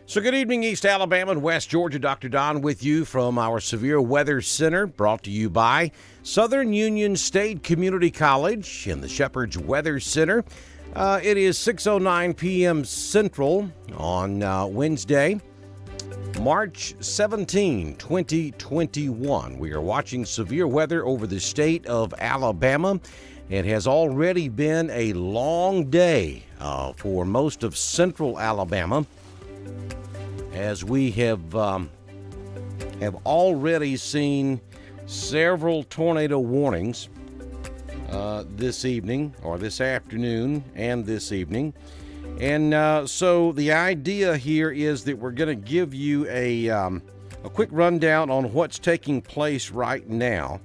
So good evening, East Alabama and West Georgia. Dr. Don with you from our Severe Weather Center, brought to you by Southern Union State Community College in the Shepherd's Weather Center. It is 6:09 p.m. Central on Wednesday, March 17, 2021. We are watching severe weather over the state of Alabama. It has already been a long day for most of central Alabama, as we have already seen several tornado warnings this evening, or this afternoon and this evening. And so the idea here is that we're going to give you a quick rundown on what's taking place right now.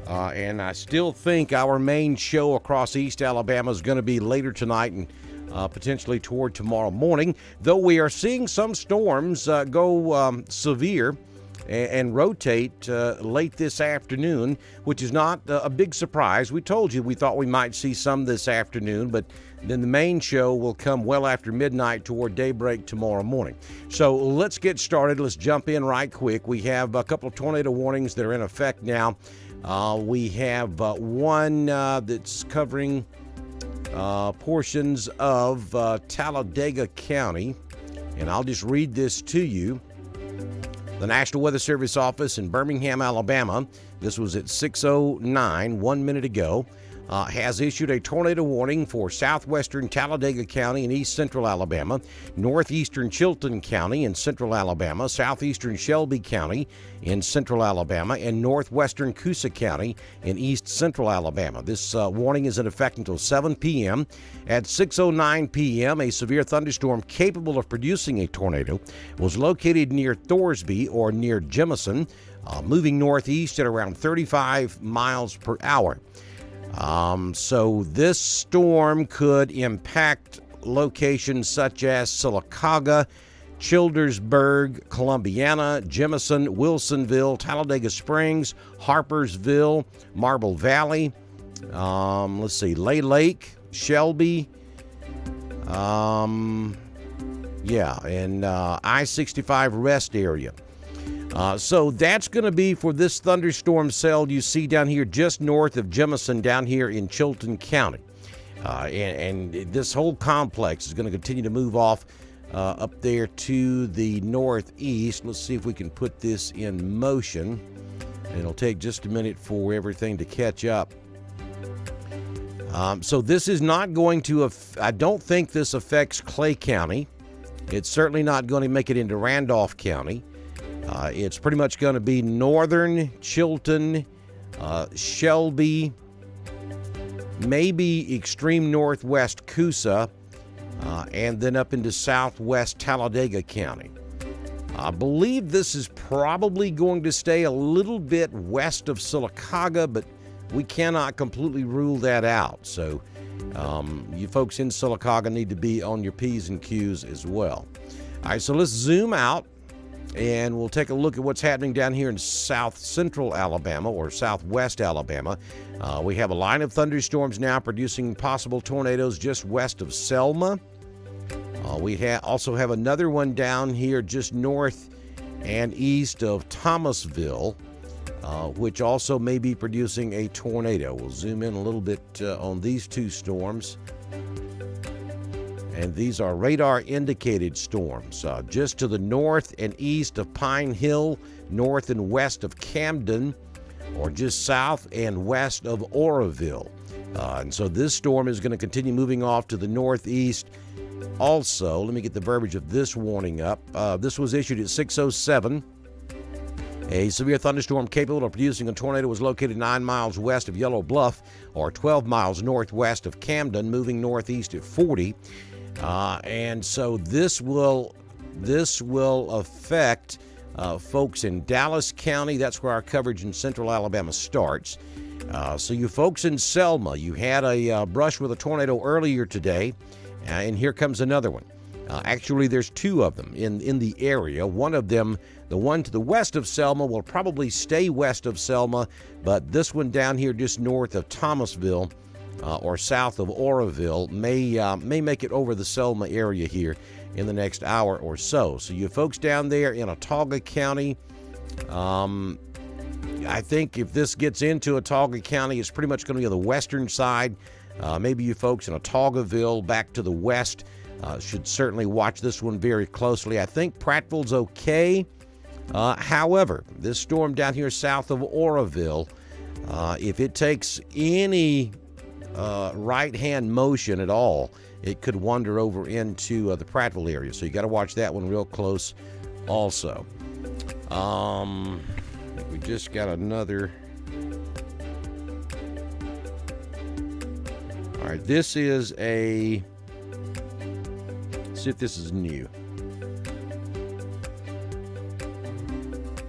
And I still think our main show across East Alabama is going to be later tonight and potentially toward tomorrow morning, though we are seeing some storms go severe and rotate late this afternoon, which is not a big surprise. We told you we thought we might see some this afternoon, but then the main show will come well after midnight toward daybreak tomorrow morning. So let's get started. Let's jump in right quick. We have a couple of tornado warnings that are in effect now. We have one that's covering portions of Talladega County, and I'll just read this to you. The National Weather Service office in Birmingham, Alabama, this was at 6:09, 1 minute ago, has issued a tornado warning for southwestern Talladega County in east central Alabama, northeastern Chilton County in central Alabama, southeastern Shelby County in central Alabama, and northwestern Coosa County in east central Alabama. This warning is in effect until 7 p.m. At 6:09 p.m., a severe thunderstorm capable of producing a tornado was located near Thorsby or near Jemison, moving northeast at around 35 miles per hour. So this storm could impact locations such as Sylacauga, Childersburg, Columbiana, Jemison, Wilsonville, Talladega Springs, Harpersville, Marble Valley, Lay Lake, Shelby, and I-65 rest area. So that's going to be for this thunderstorm cell you see down here just north of Jemison, down here in Chilton County. And this whole complex is going to continue to move off up there to the northeast. Let's see if we can put this in motion. It'll take just a minute for everything to catch up. So this is not going to, I don't think this affects Clay County. It's certainly not going to make it into Randolph County. It's pretty much going to be northern Chilton, Shelby, maybe extreme northwest Coosa, and then up into southwest Talladega County. I believe this is probably going to stay a little bit west of Sylacauga, but we cannot completely rule that out. So you folks in Sylacauga need to be on your P's and Q's as well. All right, so let's zoom out, and we'll take a look at what's happening down here in south central Alabama or southwest Alabama. We have a line of thunderstorms now producing possible tornadoes just west of Selma. We also have another one down here just north and east of Thomasville, which also may be producing a tornado. We'll zoom in a little bit on these two storms. And these are radar-indicated storms just to the north and east of Pine Hill, north and west of Camden, or just south and west of Oroville. And so this storm is going to continue moving off to the northeast. Also, let me get the verbiage of this warning up. This was issued at 6:07. A severe thunderstorm capable of producing a tornado was located 9 miles west of Yellow Bluff, or 12 miles northwest of Camden, moving northeast at 40. And so this will affect folks in Dallas County. That's where our coverage in central Alabama starts. So you folks in Selma, you had a brush with a tornado earlier today, and here comes another one. Actually, there's two of them in the area. One of them, the one to the west of Selma, will probably stay west of Selma, but this one down here just north of Thomasville or south of Oroville may make it over the Selma area here in the next hour or so. So you folks down there in Autauga County, I think if this gets into Autauga County, it's pretty much going to be on the western side. Maybe you folks in Autaugaville back to the west should certainly watch this one very closely. I think Prattville's okay. However, this storm down here south of Oroville, if it takes any right-hand motion at all, it could wander over into the Prattville area. So you got to watch that one real close also. We just got another. All right, this is a. Let's see if this is new.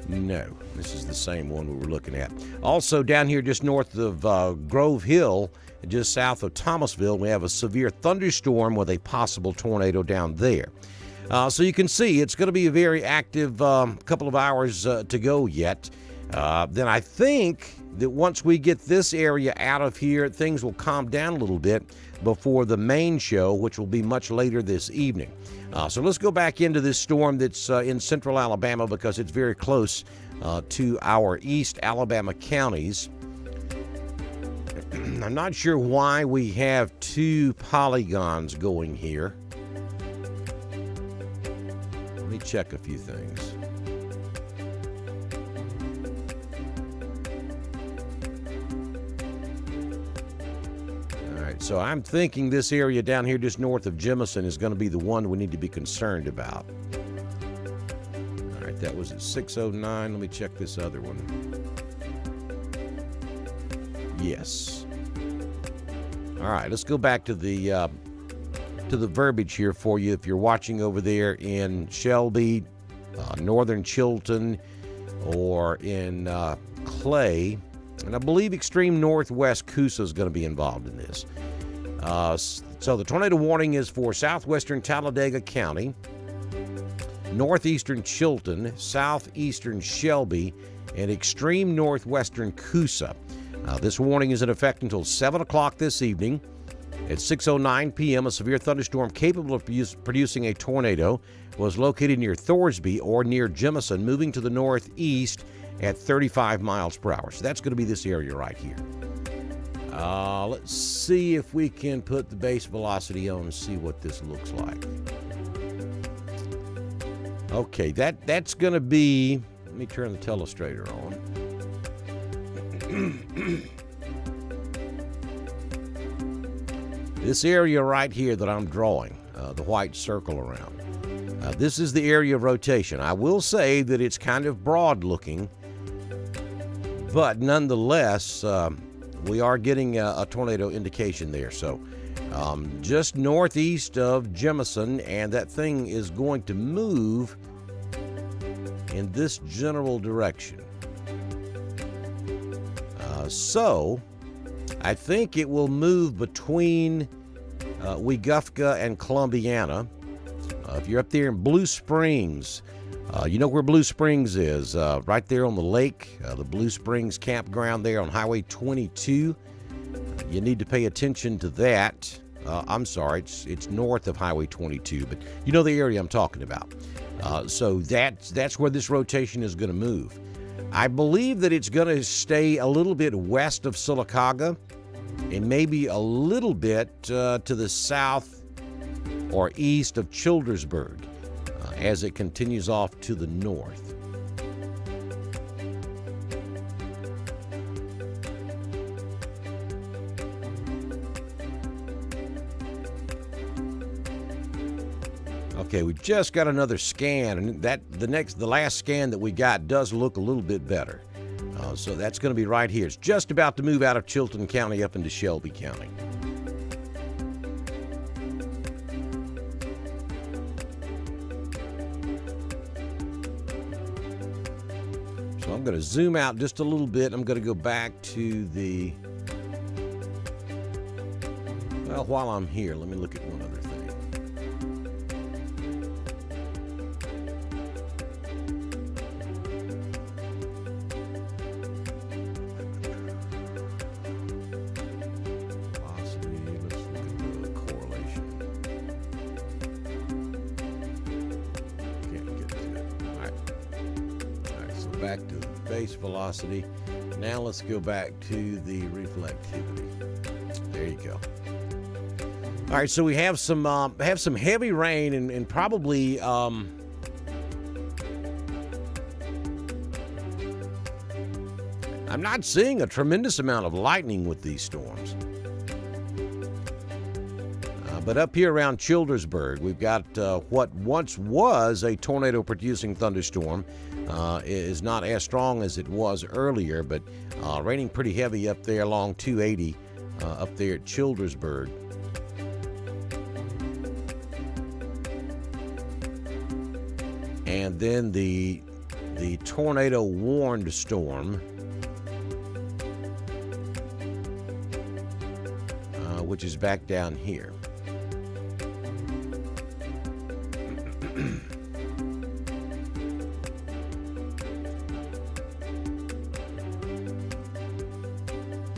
No, this is the same one we were looking at. Also, down here just north of Grove Hill, just south of Thomasville, we have a severe thunderstorm with a possible tornado down there. So you can see it's going to be a very active couple of hours to go yet. Then I think that once we get this area out of here, things will calm down a little bit before the main show, which will be much later this evening. So let's go back into this storm that's in central Alabama because it's very close to our East Alabama counties. I'm not sure why we have two polygons going here. Let me check a few things. All right, so I'm thinking this area down here just north of Jemison is going to be the one we need to be concerned about. All right, that was at 6:09. Let me check this other one. Yes. All right, let's go back to the verbiage here for you. If you're watching over there in Shelby, northern Chilton, or in Clay, and I believe extreme northwest Coosa is going to be involved in this. So the tornado warning is for southwestern Talladega County, northeastern Chilton, southeastern Shelby, and extreme northwestern Coosa. This warning is in effect until 7 o'clock this evening. At 6:09 p.m., a severe thunderstorm capable of producing a tornado was located near Thorsby or near Jemison, moving to the northeast at 35 miles per hour. So that's going to be this area right here. Let's see if we can put the base velocity on and see what this looks like. Okay, that's going to be, let me turn the telestrator on. This area right here that I'm drawing, the white circle around, this is the area of rotation. I will say that it's kind of broad looking, but nonetheless, we are getting a tornado indication there. So just northeast of Jemison, and that thing is going to move in this general direction. So I think it will move between Weguffka and Columbiana. If you're up there in Blue Springs, you know where Blue Springs is, right there on the lake, the Blue Springs campground there on Highway 22. You need to pay attention to that. I'm sorry, it's north of Highway 22, but you know the area I'm talking about. So that's where this rotation is going to move. I believe that it's going to stay a little bit west of Sylacauga and maybe a little bit to the south or east of Childersburg as it continues off to the north. Okay, we just got another scan, and the last scan that we got does look a little bit better. So that's going to be right here. It's just about to move out of Chilton County up into Shelby County. So I'm going to zoom out just a little bit. I'm going to go back to the, well, while I'm here, let me look at one other thing. back to base velocity. Now let's go back to the reflectivity. There you go. All right, so we have some heavy rain and probably I'm not seeing a tremendous amount of lightning with these storms. But up here around Childersburg, we've got what once was a tornado-producing thunderstorm. Is not as strong as it was earlier, but raining pretty heavy up there along 280 up there at Childersburg. And then the tornado-warned storm, which is back down here.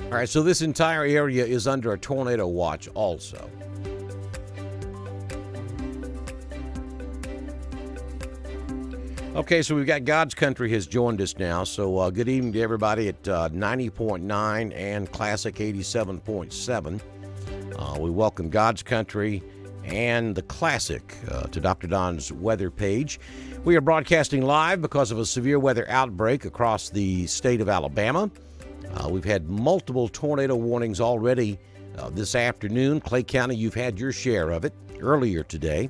All right, so this entire area is under a tornado watch also. Okay, so we've got God's Country has joined us now. So good evening to everybody at 90.9 and Classic 87.7. We welcome God's Country and the Classic to Dr. Don's weather page. We are broadcasting live because of a severe weather outbreak across the state of Alabama. We've had multiple tornado warnings already this afternoon. Clay County, you've had your share of it earlier today.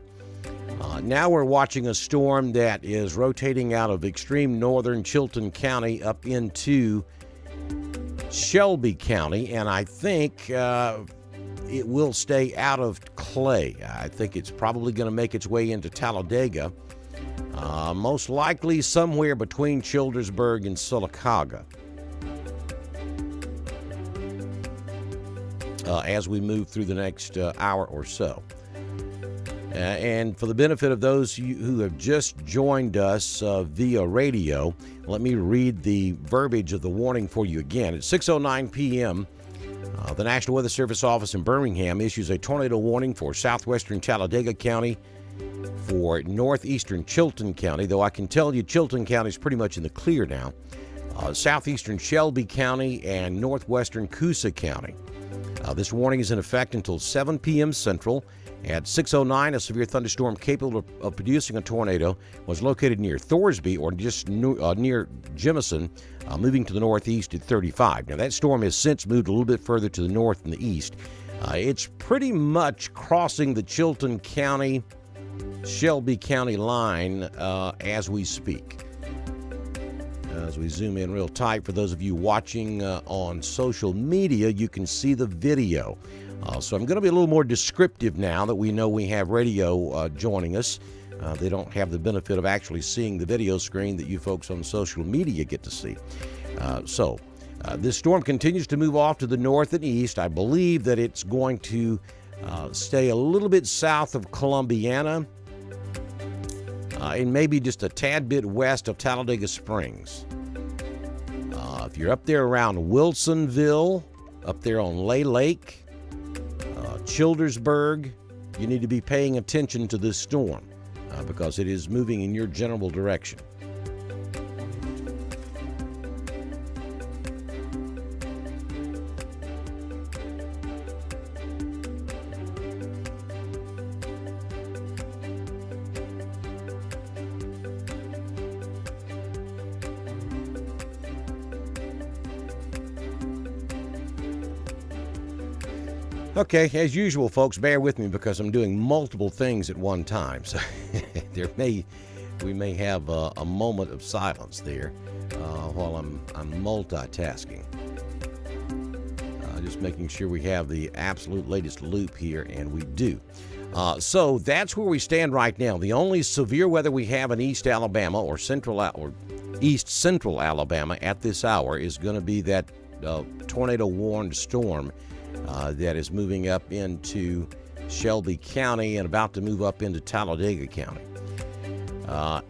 Now we're watching a storm that is rotating out of extreme northern Chilton County up into Shelby County, and I think it will stay out of Clay. I think it's probably going to make its way into Talladega, most likely somewhere between Childersburg and Sylacauga. As we move through the next hour or so. And for the benefit of those who have just joined us via radio, let me read the verbiage of the warning for you again. At 6:09 p.m., the National Weather Service office in Birmingham issues a tornado warning for southwestern Talladega County, for northeastern Chilton County, though I can tell you Chilton County is pretty much in the clear now, southeastern Shelby County, and northwestern Coosa County. This warning is in effect until 7 p.m. Central. At 6:09, a severe thunderstorm capable of producing a tornado was located near Thorsby, or just near Jemison, moving to the northeast at 35. Now, that storm has since moved a little bit further to the north and the east. It's pretty much crossing the Chilton County, Shelby County line as we speak. As we zoom in real tight, for those of you watching on social media, you can see the video. So I'm going to be a little more descriptive now that we know we have radio joining us. They don't have the benefit of actually seeing the video screen that you folks on social media get to see. So this storm continues to move off to the north and east. I believe that it's going to stay a little bit south of Columbiana and maybe just a tad bit west of Talladega Springs. If you're up there around Wilsonville, up there on Lay Lake, Childersburg, you need to be paying attention to this storm because it is moving in your general direction. Okay, as usual, folks, bear with me because I'm doing multiple things at one time. So we may have a moment of silence there while I'm multitasking. Just making sure we have the absolute latest loop here, and we do. So that's where we stand right now. The only severe weather we have in East Alabama or East Central Alabama at this hour is going to be that tornado-warned storm that is moving up into Shelby County and about to move up into Talladega County.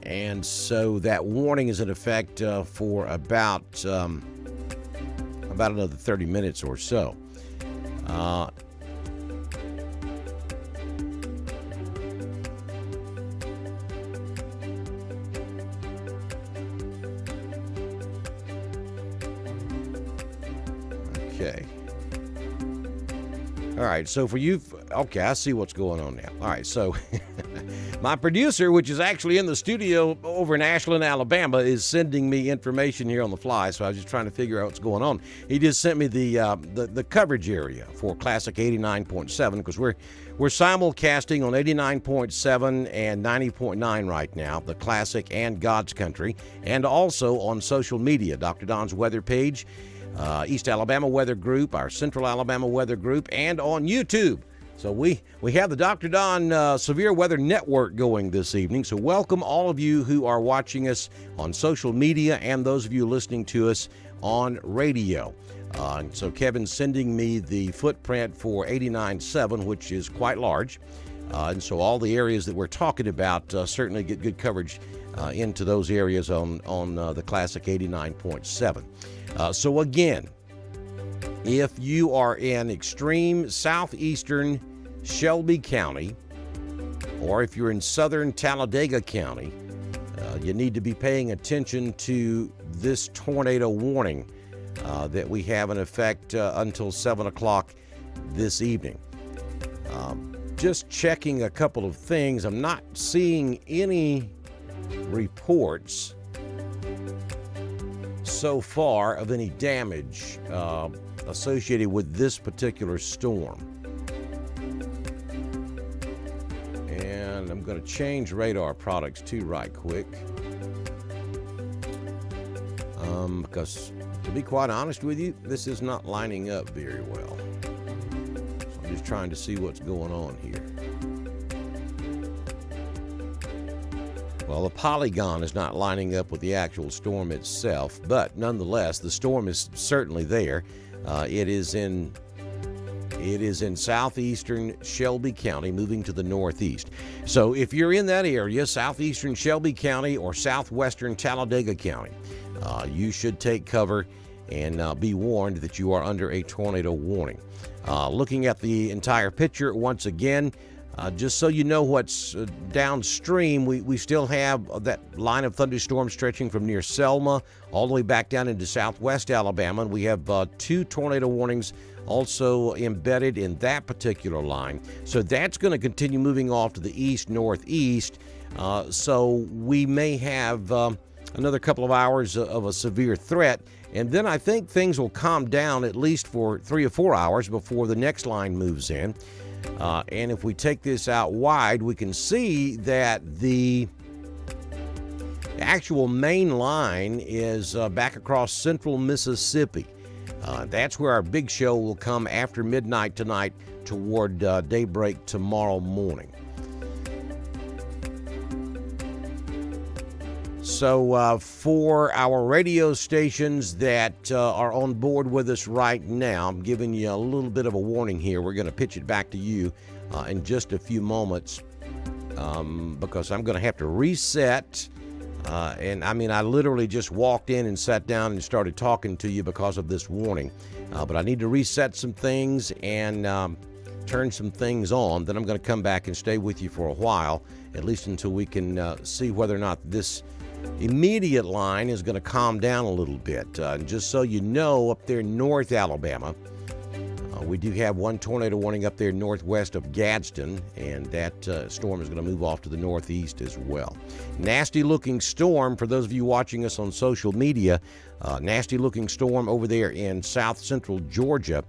And so that warning is in effect for about another 30 minutes or so. Okay. All right, so for you, okay, I see what's going on now. All right, so my producer, which is actually in the studio over in Ashland, Alabama, is sending me information here on the fly, so I was just trying to figure out what's going on. He just sent me the coverage area for Classic 89.7, because we're simulcasting on 89.7 and 90.9 right now, the Classic and God's Country, and also on social media, Dr. Don's weather page, East Alabama Weather Group, our Central Alabama Weather Group, and on YouTube. So we have the Dr. Don Severe Weather Network going this evening. So welcome all of you who are watching us on social media and those of you listening to us on radio. So Kevin's sending me the footprint for 89.7, which is quite large. And so all the areas that we're talking about certainly get good coverage into those areas on the Classic 89.7. So again, if you are in extreme southeastern Shelby County, or if you're in southern Talladega County, you need to be paying attention to this tornado warning that we have in effect until 7 o'clock this evening. Just checking a couple of things. I'm not seeing any reports so far of any damage associated with this particular storm. And I'm going to change radar products too right quick. Because to be quite honest with you, this is not lining up very well. So I'm just trying to see what's going on here. Well, the polygon is not lining up with the actual storm itself, but nonetheless, the storm is certainly there. It is in southeastern Shelby County, moving to the northeast. So if you're in that area, southeastern Shelby County or southwestern Talladega County, you should take cover and be warned that you are under a tornado warning. Looking at the entire picture once again, just so you know what's downstream, we still have that line of thunderstorm stretching from near Selma all the way back down into southwest Alabama. And we have 2 tornado warnings also embedded in that particular line. So that's going to continue moving off to the east-northeast. So we may have another couple of hours of a severe threat. And then I think things will calm down at least for 3 or 4 hours before the next line moves in. And if we take this out wide, we can see that the actual main line is back across central Mississippi. That's where our big show will come after midnight tonight toward daybreak tomorrow morning. So for our radio stations that are on board with us right now, I'm giving you a little bit of a warning here. We're going to pitch it back to you in just a few moments because I'm going to have to reset. And I mean, I literally just walked in and sat down and started talking to you because of this warning. But I need to reset some things and turn some things on. Then I'm going to come back and stay with you for a while, at least until we can see whether or not this immediate line is going to calm down a little bit. And just so you know, up there in North Alabama, we do have 1 tornado warning up there northwest of Gadsden, and that storm is going to move off to the northeast as well. Nasty looking storm for those of you watching us on social media. Nasty looking storm over there in south central Georgia,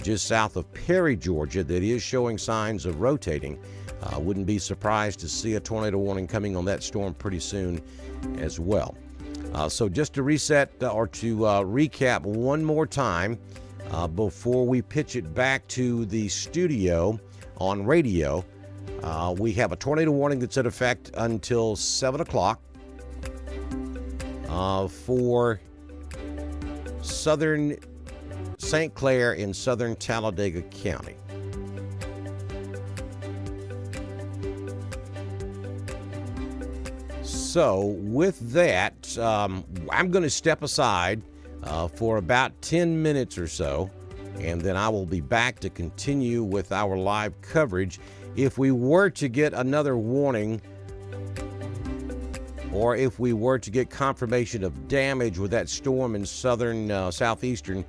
just south of Perry, Georgia, that is showing signs of rotating. Wouldn't be surprised to see a tornado warning coming on that storm pretty soon as well. So just to reset or to recap one more time before we pitch it back to the studio on radio, we have a tornado warning that's in effect until 7 o'clock for southern St. Clair in southern Talladega County. So with that, I'm going to step aside for about 10 minutes or so, and then I will be back to continue with our live coverage. If we were to get another warning, or if we were to get confirmation of damage with that storm in southern, southeastern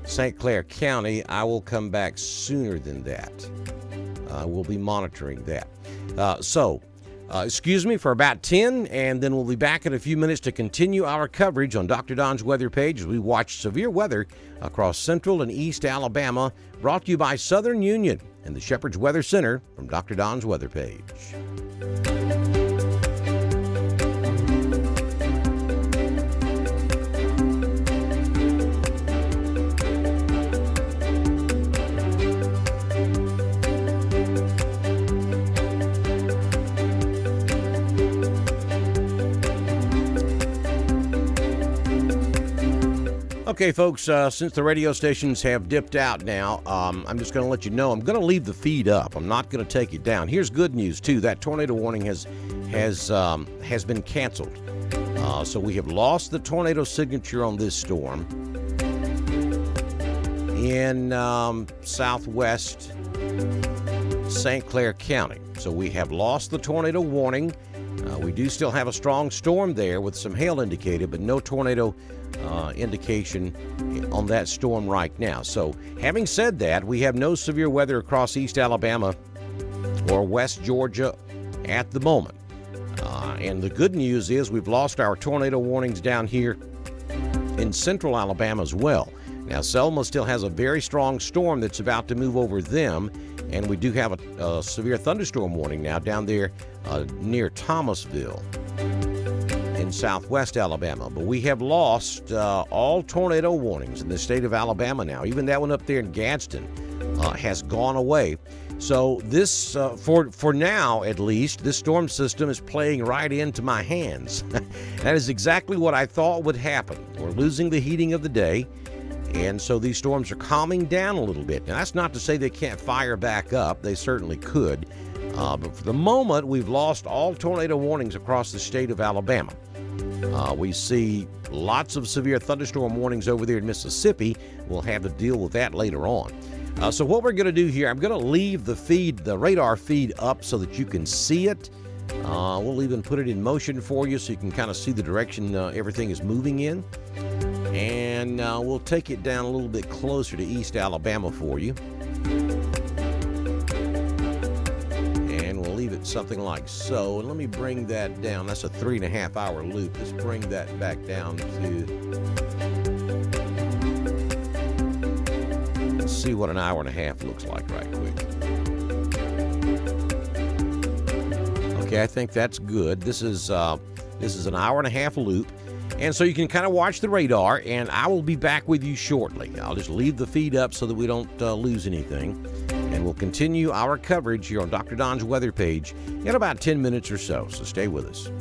St. Clair County, I will come back sooner than that. We'll be monitoring that. Excuse me for about 10, and then we'll be back in a few minutes to continue our coverage on Dr. Don's weather page as we watch severe weather across central and east Alabama, brought to you by Southern Union and the Shepherd's Weather Center from Dr. Don's weather page. Okay, folks, since the radio stations have dipped out now, I'm just going to let you know I'm going to leave the feed up. I'm not going to take it down. Here's good news, too. That tornado warning has been canceled. So we have lost the tornado signature on this storm in southwest St. Clair County. So we have lost the tornado warning. We do still have a strong storm there with some hail indicated, but no tornado indication on that storm right now. So having said that, we have no severe weather across East Alabama or West Georgia at the moment. And the good news is we've lost our tornado warnings down here in central Alabama as well. Now, Selma still has a very strong storm that's about to move over them, and we do have a severe thunderstorm warning now down there near Thomasville in southwest Alabama. But we have lost all tornado warnings in the state of Alabama now. Even that one up there in Gadsden has gone away. So this, for now at least, this storm system is playing right into my hands. That is exactly what I thought would happen. We're losing the heating of the day, and so these storms are calming down a little bit. Now, that's not to say they can't fire back up. They certainly could. But for the moment, we've lost all tornado warnings across the state of Alabama. We see lots of severe thunderstorm warnings over there in Mississippi. We'll have to deal with that later on. So what we're going to do here, I'm going to leave the radar feed up so that you can see it. We'll even put it in motion for you so you can kind of see the direction everything is moving in. And we'll take it down a little bit closer to East Alabama for you. And we'll leave it something like so. And let me bring that down. That's a 3.5 hour loop. Let's bring that back down to... Let's see what an hour and a half looks like right quick. Okay, I think that's good. This is an hour and a half loop. And so you can kind of watch the radar, and I will be back with you shortly. I'll just leave the feed up so that we don't lose anything. And we'll continue our coverage here on Dr. Don's weather page in about 10 minutes or so. So stay with us.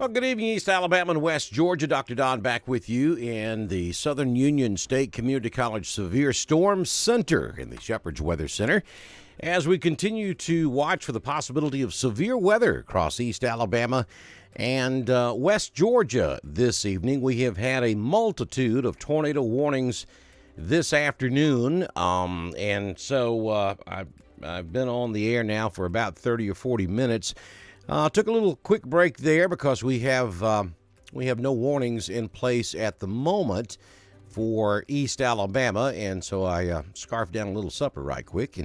Well, good evening, East Alabama and West Georgia. Dr. Don back with you in the Southern Union State Community College Severe Storm Center in the Shepherd's Weather Center as we continue to watch for the possibility of severe weather across East Alabama and West Georgia this evening. We have had a multitude of tornado warnings this afternoon, and so I've been on the air now for about 30 or 40 minutes. Took a little quick break there because we have no warnings in place at the moment for East Alabama, and so I scarfed down a little supper right quick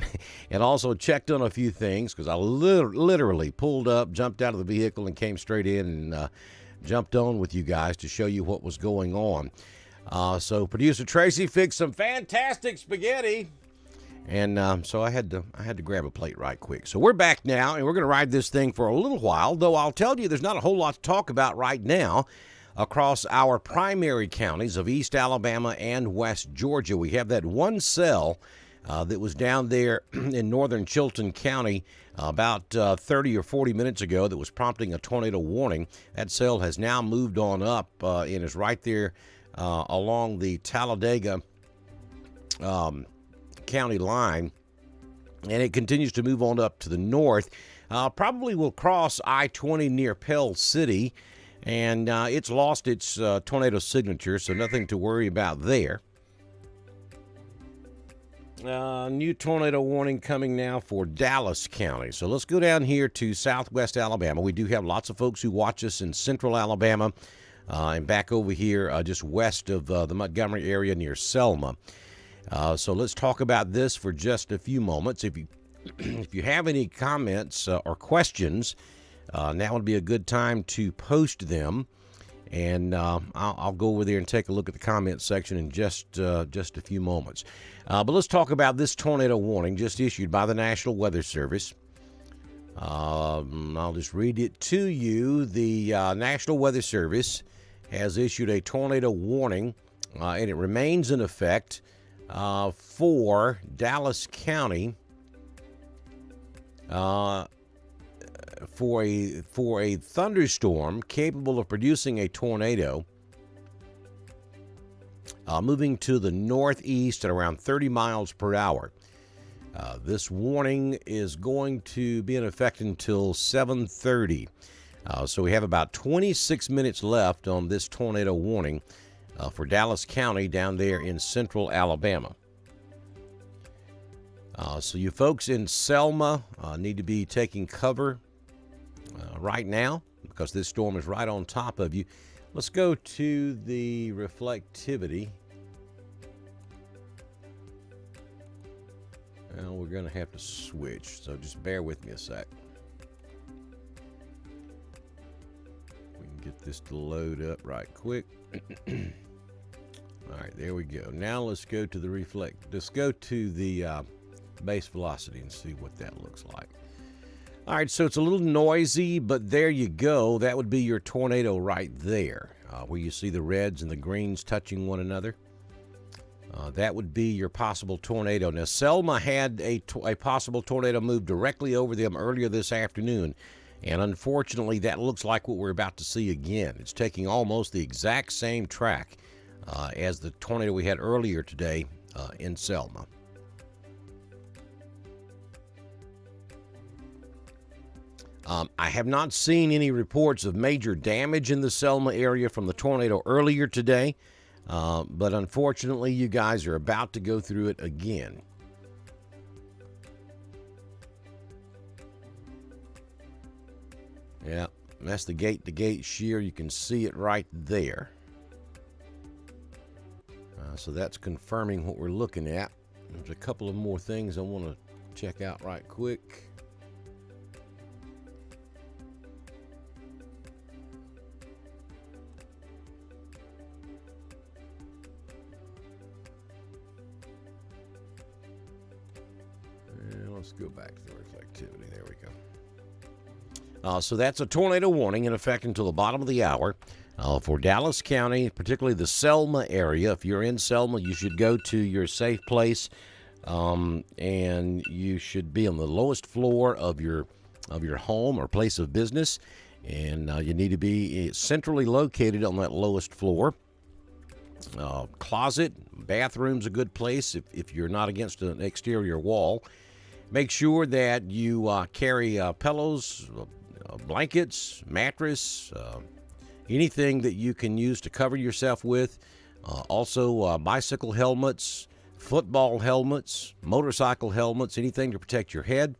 and also checked on a few things because I literally pulled up, jumped out of the vehicle, and came straight in and jumped on with you guys to show you what was going on. So producer Tracy fixed some fantastic spaghetti. And so I had to grab a plate right quick. So we're back now, and we're going to ride this thing for a little while, though I'll tell you there's not a whole lot to talk about right now across our primary counties of East Alabama and West Georgia. We have that one cell that was down there in northern Chilton County about 30 or 40 minutes ago that was prompting a tornado warning. That cell has now moved on up and is right there along the Talladega county line, and it continues to move on up to the north. Probably will cross I-20 near Pell City, and it's lost its tornado signature, so nothing to worry about there. New tornado warning coming now for Dallas County. So let's go down here to southwest Alabama. We do have lots of folks who watch us in central Alabama and back over here just west of the Montgomery area near Selma. So let's talk about this for just a few moments. If you have any comments or questions, now would be a good time to post them, and I'll go over there and take a look at the comment section in just a few moments. But let's talk about this tornado warning just issued by the National Weather Service. I'll just read it to you. The National Weather Service has issued a tornado warning, and it remains in effect for Dallas County for a thunderstorm capable of producing a tornado moving to the northeast at around 30 miles per hour. This warning is going to be in effect until 7:30. So we have about 26 minutes left on this tornado warning for Dallas County down there in central Alabama. So you folks in Selma need to be taking cover right now because this storm is right on top of you. Let's go to the reflectivity. Well, we're going to have to switch, so just bear with me a sec. We can get this to load up right quick. All right, there we go. Now let's go to the Let's go to the base velocity and see what that looks like. All right, so it's a little noisy, but there you go. That would be your tornado right there, where you see the reds and the greens touching one another. That would be your possible tornado. Now, Selma had a possible tornado move directly over them earlier this afternoon, and unfortunately, that looks like what we're about to see again. It's taking almost the exact same track as the tornado we had earlier today in Selma. I have not seen any reports of major damage in the Selma area from the tornado earlier today, but unfortunately, you guys are about to go through it again. Yeah, that's the gate-to-gate shear. You can see it right there. So that's confirming what we're looking at. There's a couple of more things I want to check out right quick. Let's go back to the reflectivity. There we go. So that's a tornado warning in effect until the bottom of the hour for Dallas County, particularly the Selma area. If you're in Selma, you should go to your safe place, and you should be on the lowest floor of your home or place of business. And you need to be centrally located on that lowest floor. Closet, bathroom's a good place if you're not against an exterior wall. Make sure that you carry pillows, blankets, mattress, anything that you can use to cover yourself with. Also, bicycle helmets, football helmets, motorcycle helmets, anything to protect your head.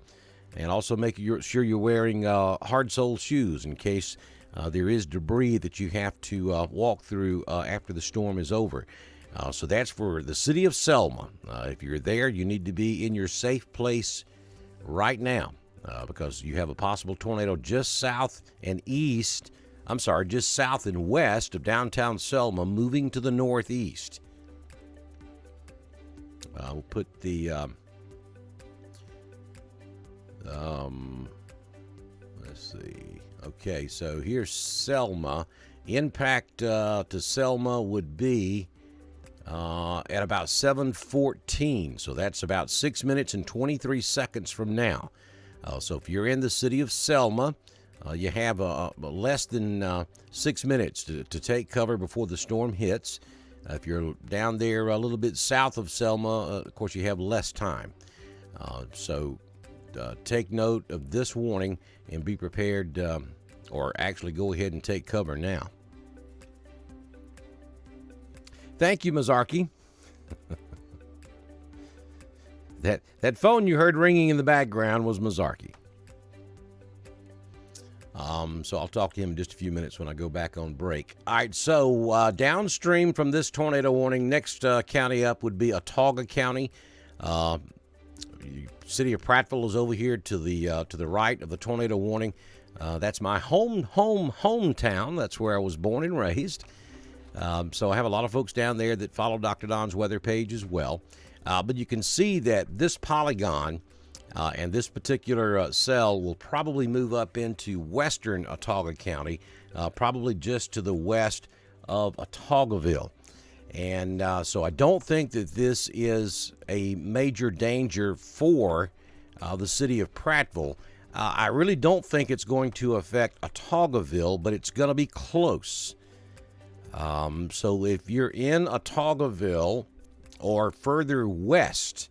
And also make sure you're wearing hard-soled shoes in case there is debris that you have to walk through after the storm is over. So that's for the city of Selma. If you're there, you need to be in your safe place right now because you have a possible tornado just south and west of downtown Selma, moving to the northeast. We'll put the let's see. Okay, so here's Selma. Impact to Selma would be at about 7:14. So that's about 6 minutes and 23 seconds from now. So if you're in the city of Selma, you have less than 6 minutes to take cover before the storm hits. If you're down there a little bit south of Selma, of course, you have less time. So take note of this warning and be prepared, or actually go ahead and take cover now. Thank you, Mazarki. That phone you heard ringing in the background was Mazarki. So I'll talk to him in just a few minutes when I go back on break. All right, so downstream from this tornado warning, next county up would be Autauga County. City of Prattville is over here to the right of the tornado warning. That's my hometown. That's where I was born and raised. So I have a lot of folks down there that follow Dr. Don's weather page as well. But you can see that this polygon and this particular cell will probably move up into western Autauga County, probably just to the west of Autaugaville. And so I don't think that this is a major danger for the city of Prattville. I really don't think it's going to affect Autaugaville, but it's going to be close. So if you're in Autaugaville or further west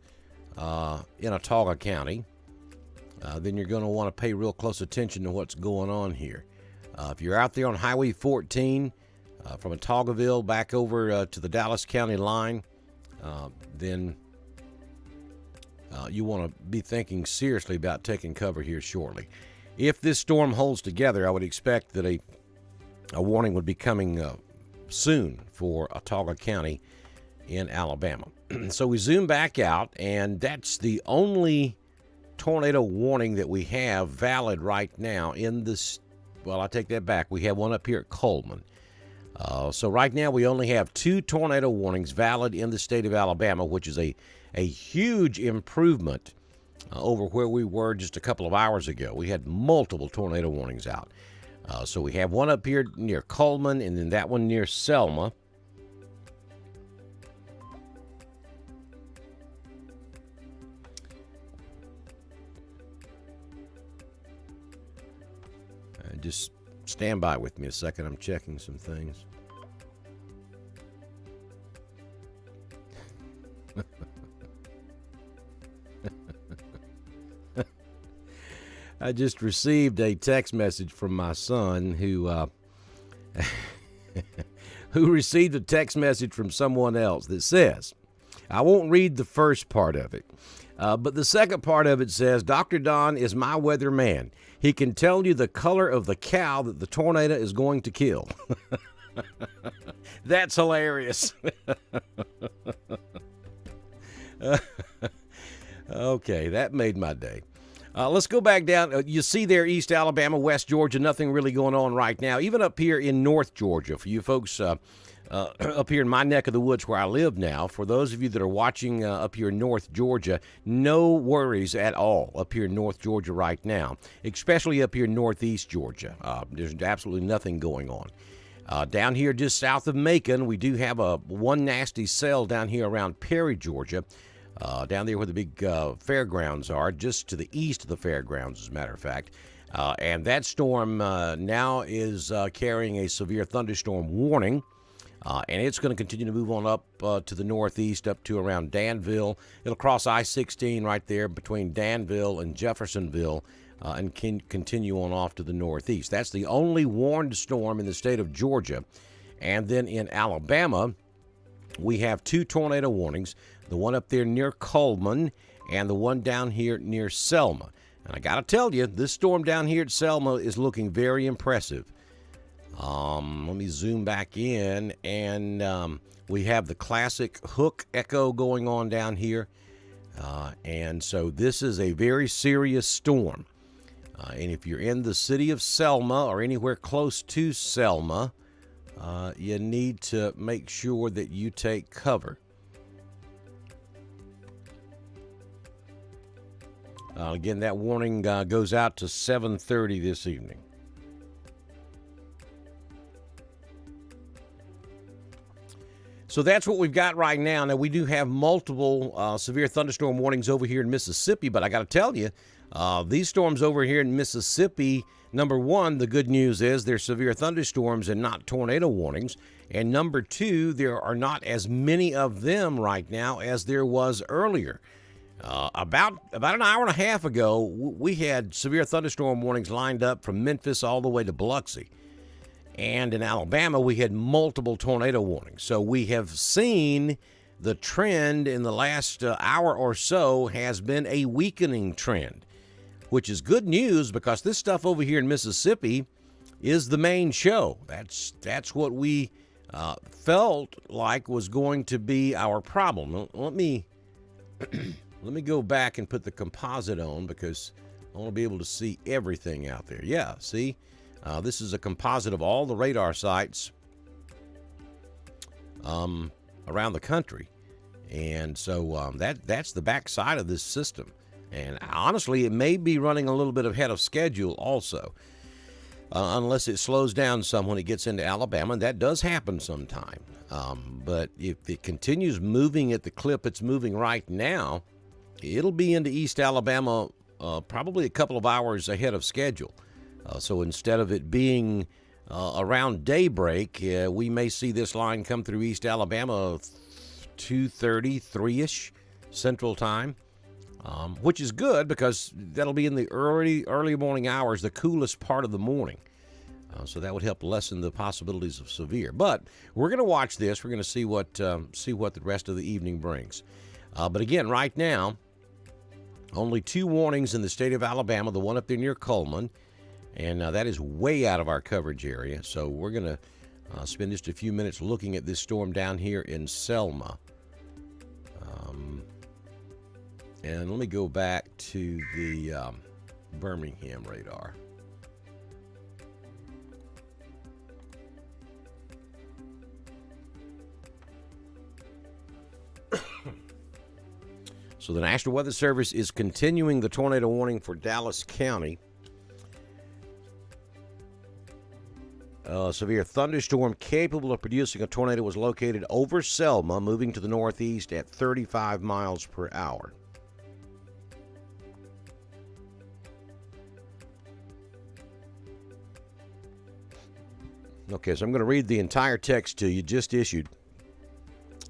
in Autauga County, then you're going to want to pay real close attention to what's going on here. If you're out there on Highway 14, from Autaugaville back over to the Dallas County line, then you want to be thinking seriously about taking cover here shortly. If this storm holds together, I would expect that a warning would be coming soon for Autauga County in Alabama. So we zoom back out, and that's the only tornado warning that we have valid right now in this. Well, I take that back. We have one up here at Coleman. So right now we only have 2 tornado warnings valid in the state of Alabama, which is a huge improvement over where we were just a couple of hours ago. We had multiple tornado warnings out. So we have one up here near Coleman, and then that one near Selma. Just stand by with me a second. I'm checking some things. I just received a text message from my son who received a text message from someone else that says, I won't read the first part of it, but the second part of it says, Dr. Don is my weatherman. He can tell you the color of the cow that the tornado is going to kill. That's hilarious. Okay, that made my day. Let's go back down. You see there, East Alabama, West Georgia, nothing really going on right now. Even up here in North Georgia, for you folks up here in my neck of the woods where I live now, for those of you that are watching up here in North Georgia, no worries at all up here in North Georgia right now, especially up here in Northeast Georgia. There's absolutely nothing going on. Down here just south of Macon, we do have one nasty cell down here around Perry, Georgia. Down there where the big fairgrounds are, just to the east of the fairgrounds, as a matter of fact. And that storm now is carrying a severe thunderstorm warning. And it's going to continue to move on up to the northeast, up to around Danville. It'll cross I-16 right there between Danville and Jeffersonville, and can continue on off to the northeast. That's the only warned storm in the state of Georgia. And then in Alabama, we have 2 tornado warnings, the one up there near Coleman and the one down here near Selma. And I got to tell you, this storm down here at Selma is looking very impressive. Let me zoom back in, and we have the classic hook echo going on down here. And so this is a very serious storm. And if you're in the city of Selma or anywhere close to Selma, you need to make sure that you take cover. Again, that warning goes out to 7:30 this evening. So that's what we've got right now. Now, we do have multiple severe thunderstorm warnings over here in Mississippi, but I got to tell you, these storms over here in Mississippi, number one, the good news is they're severe thunderstorms and not tornado warnings. And number two, there are not as many of them right now as there was earlier. About an hour and a half ago, we had severe thunderstorm warnings lined up from Memphis all the way to Biloxi. And in Alabama, we had multiple tornado warnings. So we have seen the trend in the last hour or so has been a weakening trend, which is good news because this stuff over here in Mississippi is the main show. That's what we felt like was going to be our problem. Let me go back and put the composite on because I want to be able to see everything out there. Yeah, see? This is a composite of all the radar sites around the country. And so that's the backside of this system. And honestly, it may be running a little bit ahead of schedule also, unless it slows down some when it gets into Alabama. And that does happen sometime. But if it continues moving at the clip it's moving right now, it'll be into East Alabama probably a couple of hours ahead of schedule. So instead of it being around daybreak, we may see this line come through East Alabama 2:30, 3-ish Central Time, which is good because that'll be in the early morning hours, the coolest part of the morning. So that would help lessen the possibilities of severe. But we're going to watch this. We're going to see what the rest of the evening brings. But again, right now, only 2 warnings in the state of Alabama, the one up there near Coleman. And that is way out of our coverage area. So we're going to spend just a few minutes looking at this storm down here in Selma. And let me go back to the Birmingham radar. So the National Weather Service is continuing the tornado warning for Dallas County. A severe thunderstorm capable of producing a tornado was located over Selma, moving to the northeast at 35 miles per hour. Okay, so I'm going to read the entire text to you just issued.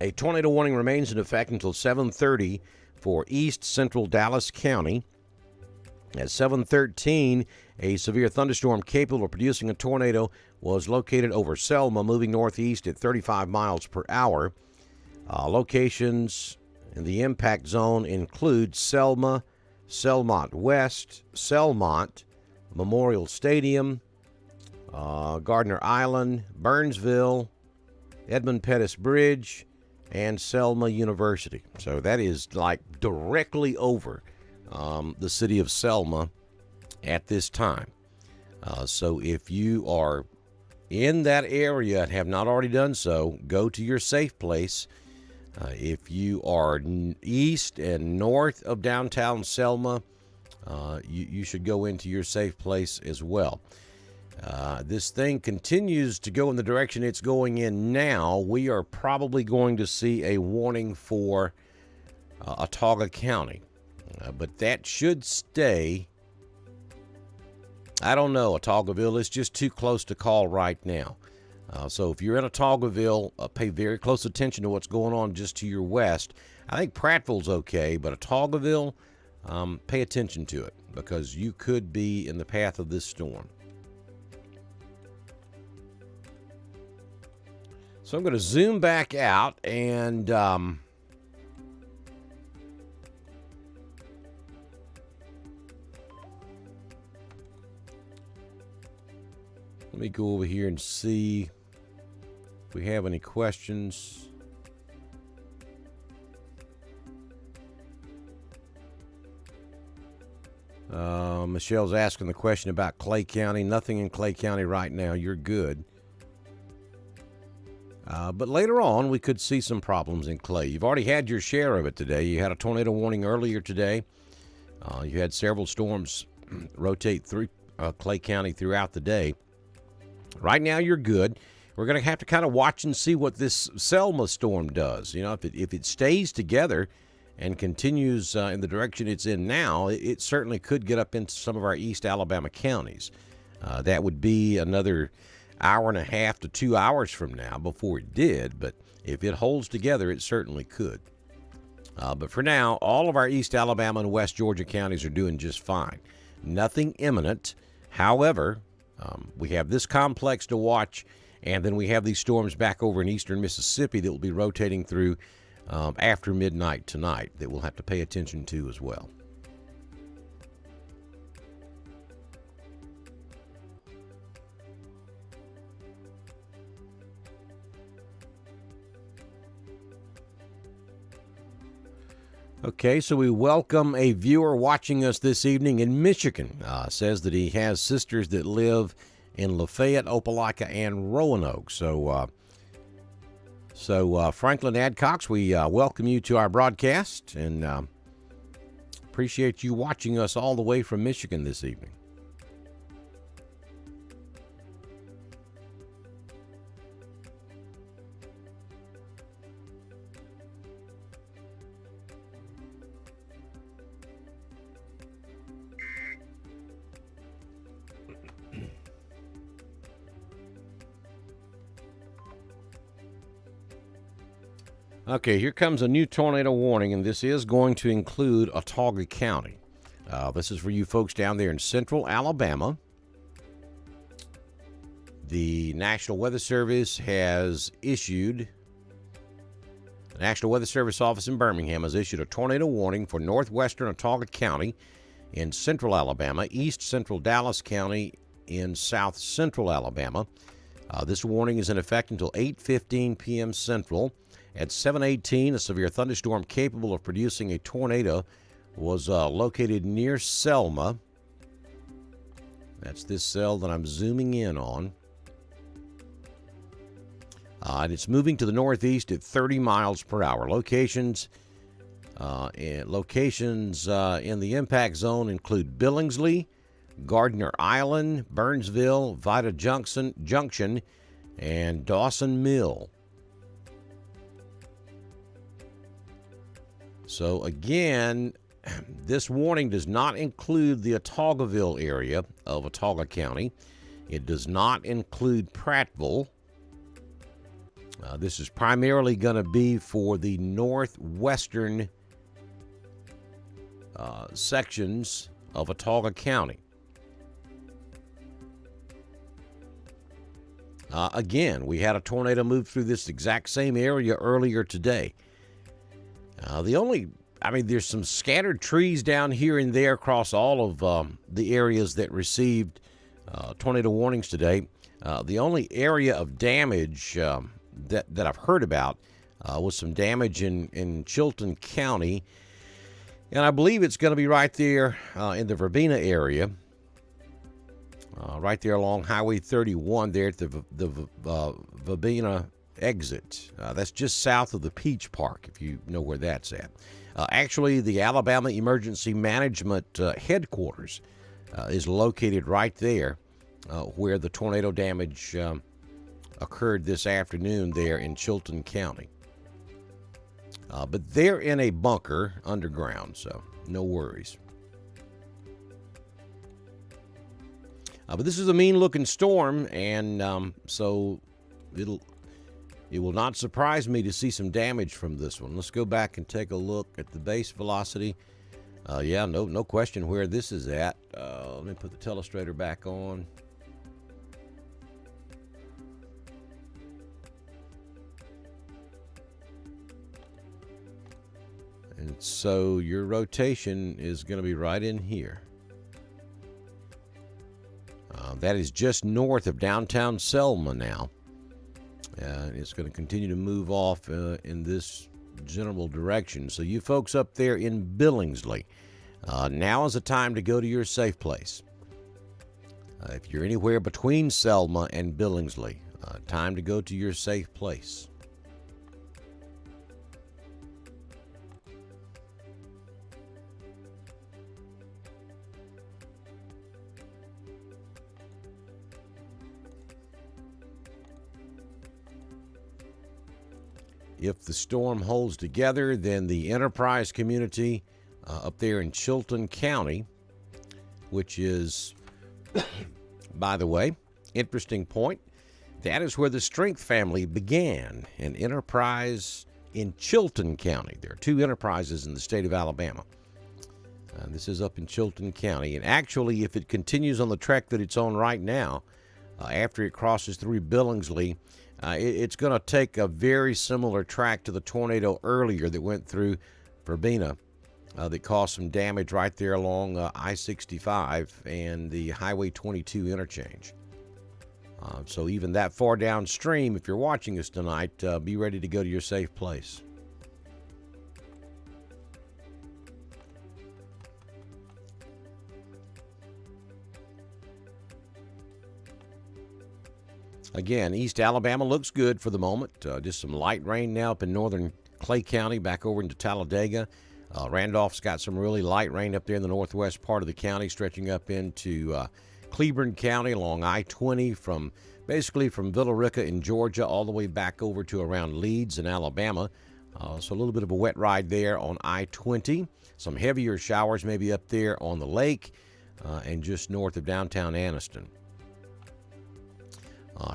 A tornado warning remains in effect until 7:30 for east central Dallas County. At 7:13, a severe thunderstorm capable of producing a tornado was located over Selma, moving northeast at 35 miles per hour. Locations in the impact zone include Selma, Selmont West, Selmont, Memorial Stadium, Gardner Island, Burnsville, Edmund Pettus Bridge, and Selma University. So that is like directly over the city of Selma at this time. So if you are in that area and have not already done so, go to your safe place. If you are east and north of downtown Selma, you should go into your safe place as well. This thing continues to go in the direction it's going in now. We are probably going to see a warning for Autauga County. But that should stay I don't know, Otagoville. It's just too close to call right now. So if you're in Otagoville, pay very close attention to what's going on just to your west. I think Prattville's okay, but Otagoville, pay attention to it because you could be in the path of this storm. So I'm going to zoom back out and let me go over here and see if we have any questions. Michelle's asking the question about Clay County. Nothing in Clay County right now. You're good. But later on, we could see some problems in Clay. You've already had your share of it today. You had a tornado warning earlier today. You had several storms rotate through Clay County throughout the day. Right now, you're good. We're going to have to kind of watch and see what this Selma storm does. You know, if it stays together and continues in the direction it's in now, it certainly could get up into some of our East Alabama counties. That would be another hour and a half to 2 hours from now before it did, but if it holds together, it certainly could. But for now, all of our East Alabama and West Georgia counties are doing just fine. Nothing imminent. However, we have this complex to watch, and then we have these storms back over in eastern Mississippi that will be rotating through after midnight tonight that we'll have to pay attention to as well. Okay, so we welcome a viewer watching us this evening in Michigan. Says that he has sisters that live in Lafayette, Opelika, and Roanoke. So Franklin Adcox, we welcome you to our broadcast and appreciate you watching us all the way from Michigan this evening. Okay, here comes a new tornado warning, and this is going to include Autauga County. This is for you folks down there in central Alabama. The National Weather Service has issued, the National Weather Service office in Birmingham has issued a tornado warning for northwestern Autauga County in central Alabama, east central Dallas County in south central Alabama. This warning is in effect until 8:15 p.m. Central. At 7:18, a severe thunderstorm capable of producing a tornado was located near Selma. That's this cell that I'm zooming in on. And it's moving to the northeast at 30 miles per hour. Locations in the impact zone include Billingsley, Gardner Island, Burnsville, Vida Junction, and Dawson Mill. So again, this warning does not include the Otagoville area of Autauga County. It does not include Prattville. This is primarily going to be for the northwestern sections of Autauga County. Again, we had a tornado move through this exact same area earlier today. There's some scattered trees down here and there across all of the areas that received tornado warnings today. The only area of damage that I've heard about was some damage in Chilton County. And I believe it's going to be right there in the Verbena area, right there along Highway 31 there at the Verbena exit. That's just south of the Peach Park, if you know where that's at. Actually, the Alabama Emergency Management headquarters is located right there where the tornado damage occurred this afternoon there in Chilton County. But they're in a bunker underground, so no worries. But this is a mean-looking storm, and so it will not surprise me to see some damage from this one. Let's go back and take a look at the base velocity. Yeah, no question where this is at. Let me put the telestrator back on. And so your rotation is going to be right in here. That is just north of downtown Selma now. It's going to continue to move off in this general direction. So you folks up there in Billingsley, now is the time to go to your safe place. If you're anywhere between Selma and Billingsley, time to go to your safe place. If the storm holds together, then the Enterprise community up there in Chilton County, which is, by the way, interesting point, that is where the Strength family began, an enterprise in Chilton County. There are two enterprises in the state of Alabama. This is up in Chilton County. And actually, if it continues on the track that it's on right now, after it crosses through Billingsley, it's going to take a very similar track to the tornado earlier that went through Verbena that caused some damage right there along I-65 and the Highway 22 interchange. So even that far downstream, if you're watching us tonight, be ready to go to your safe place. Again, East Alabama looks good for the moment. Just some light rain now up in northern Clay County, back over into Talladega. Randolph's got some really light rain up there in the northwest part of the county, stretching up into Cleburne County along I-20 basically from Villa Rica in Georgia all the way back over to around Leeds in Alabama. So a little bit of a wet ride there on I-20. Some heavier showers maybe up there on the lake and just north of downtown Anniston.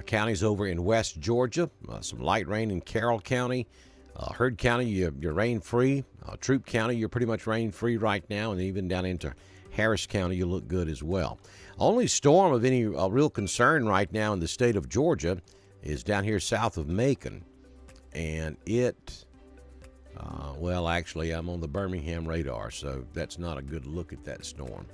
Counties over in West Georgia, some light rain in Carroll County. Heard County, you're rain-free. Troup County, you're pretty much rain-free right now. And even down into Harris County, you look good as well. Only storm of any real concern right now in the state of Georgia is down here south of Macon. And well, actually, I'm on the Birmingham radar, so that's not a good look at that storm.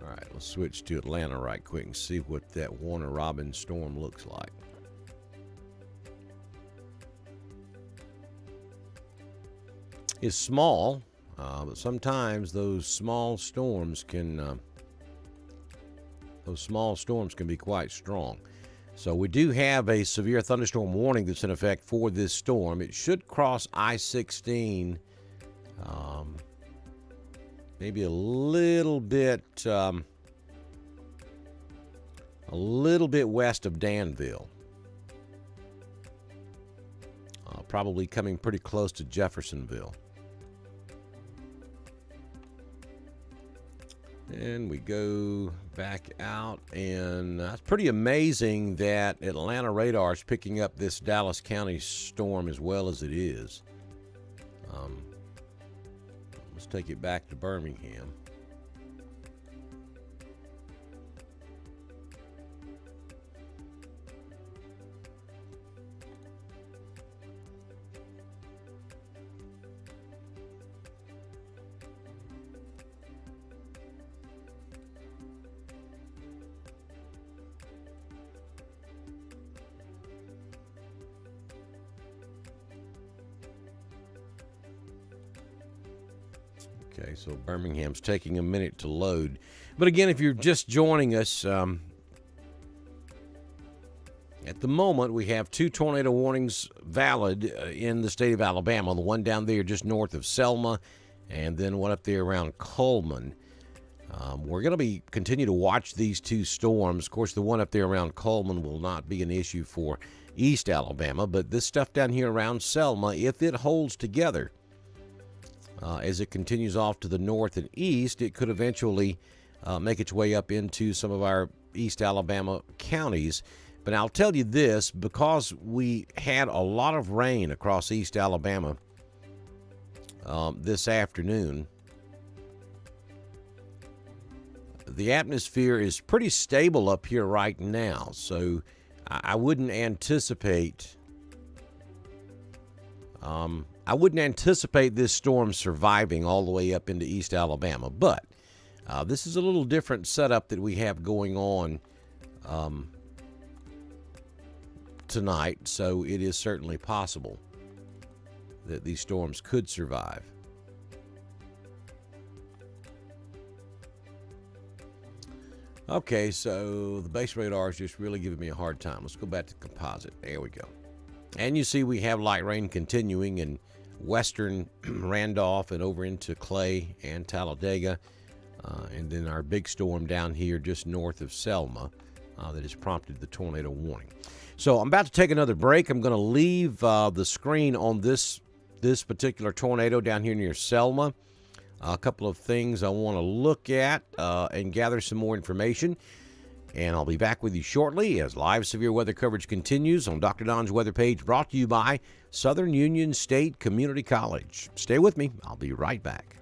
All right, let's switch to Atlanta right quick and see what that Warner Robins storm looks like. It's small, but sometimes those small storms can be quite strong. So we do have a severe thunderstorm warning that's in effect for this storm. It should cross I-16. Maybe a little bit west of Danville. Probably coming pretty close to Jeffersonville. And we go back out, and it's pretty amazing that Atlanta radar is picking up this Dallas County storm as well as it is. Let's take it back to Birmingham. Okay, so Birmingham's taking a minute to load. But again, if you're just joining us, at the moment we have two tornado warnings valid in the state of Alabama. The one down there just north of Selma, and then one up there around Coleman. We're going to continue to watch these two storms. Of course, the one up there around Coleman will not be an issue for East Alabama, but this stuff down here around Selma, if it holds together as it continues off to the north and east, it could eventually make its way up into some of our East Alabama counties. But I'll tell you this, because we had a lot of rain across East Alabama this afternoon, the atmosphere is pretty stable up here right now, so I wouldn't anticipate this storm surviving all the way up into East Alabama. But this is a little different setup that we have going on tonight, so it is certainly possible that these storms could survive. Okay, so the base radar is just really giving me a hard time. Let's go back to composite. There we go. And you see we have light rain continuing in western Randolph and over into Clay and Talladega. And then our big storm down here just north of Selma that has prompted the tornado warning. So I'm about to take another break. I'm going to leave the screen on this particular tornado down here near Selma. A couple of things I want to look at and gather some more information. And I'll be back with you shortly as live severe weather coverage continues on Dr. Don's weather page, brought to you by Southern Union State Community College. Stay with me. I'll be right back.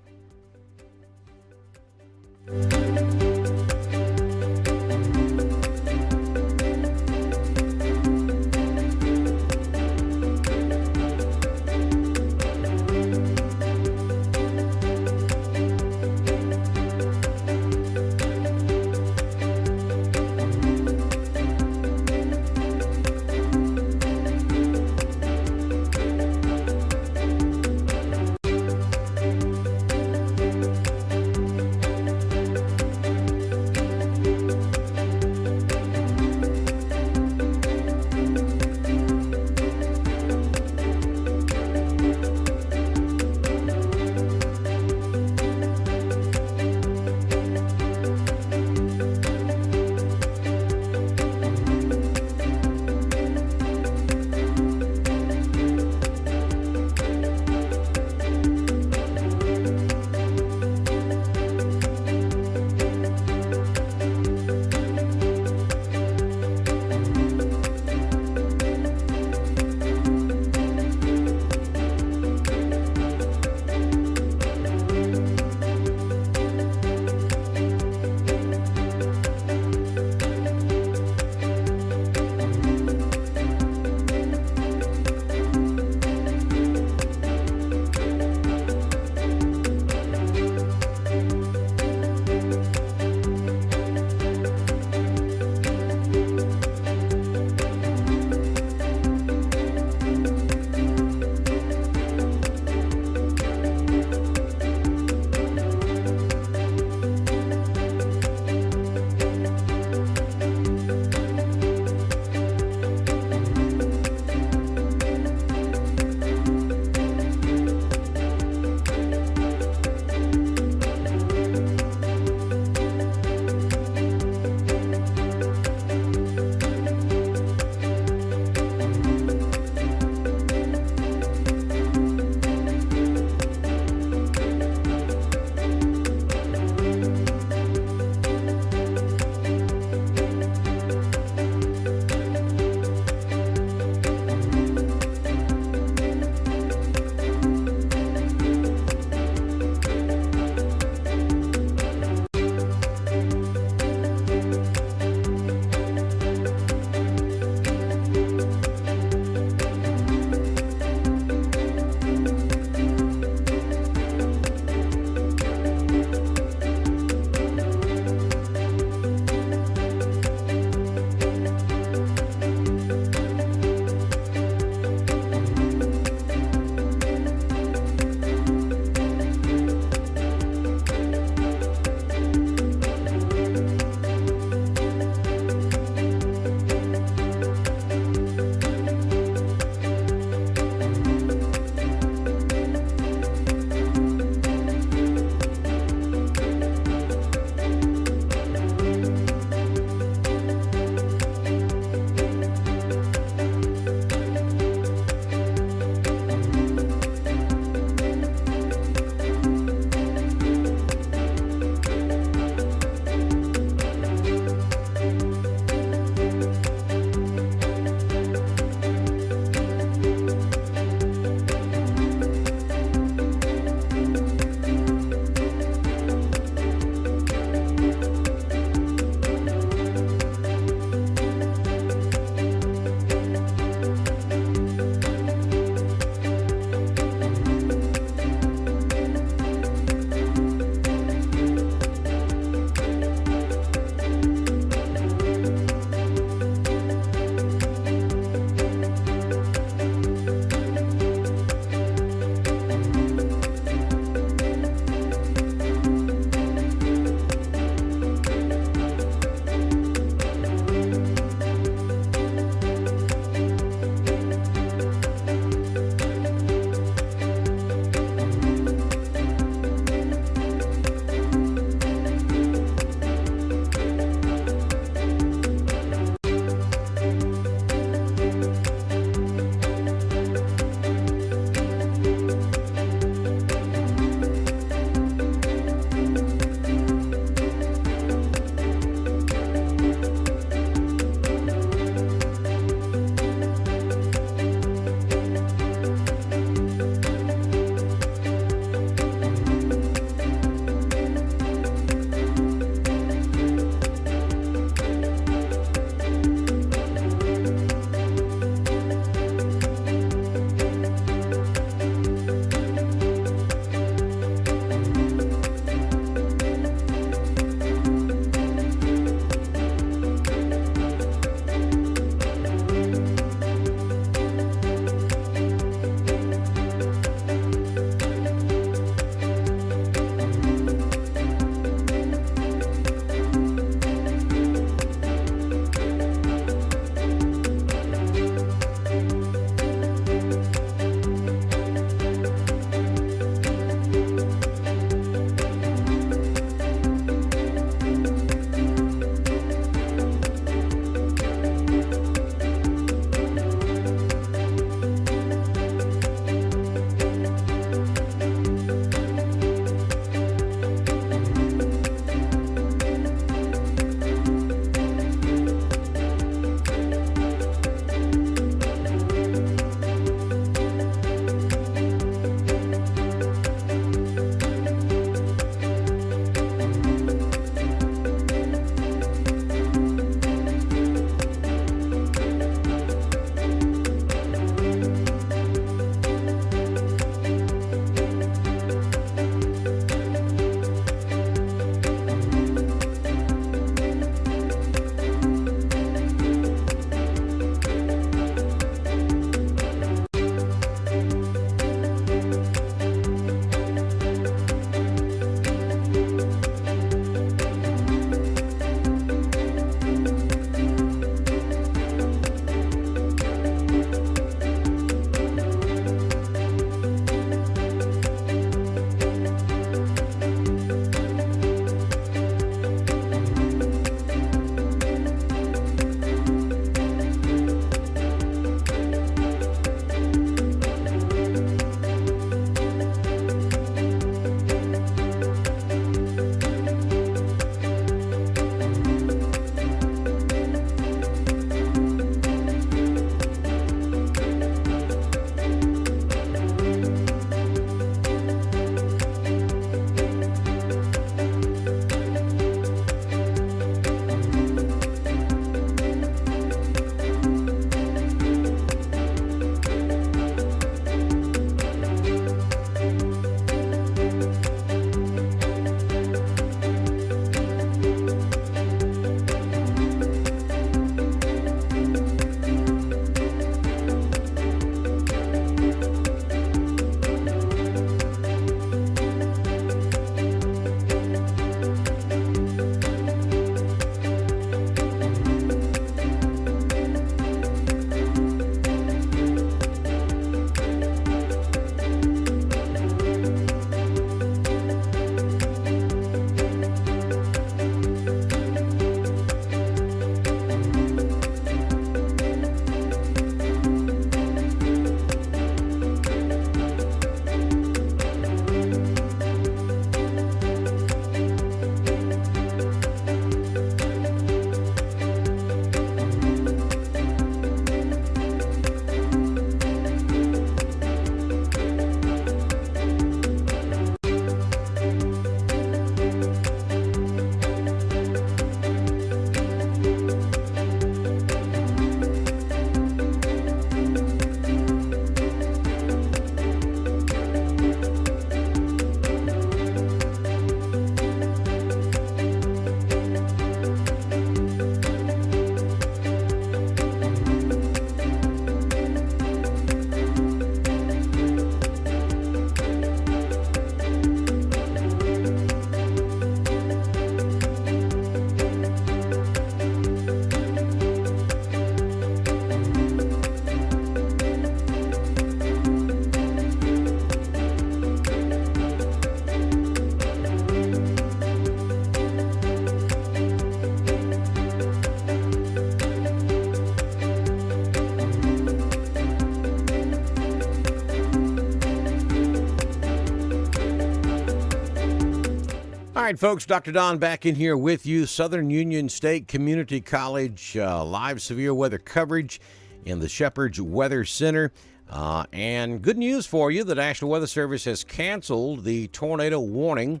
All right, folks, Dr. Don back in here with you. Southern Union State Community College live severe weather coverage in the Shepherd's Weather Center. And good news for you, the National Weather Service has canceled the tornado warning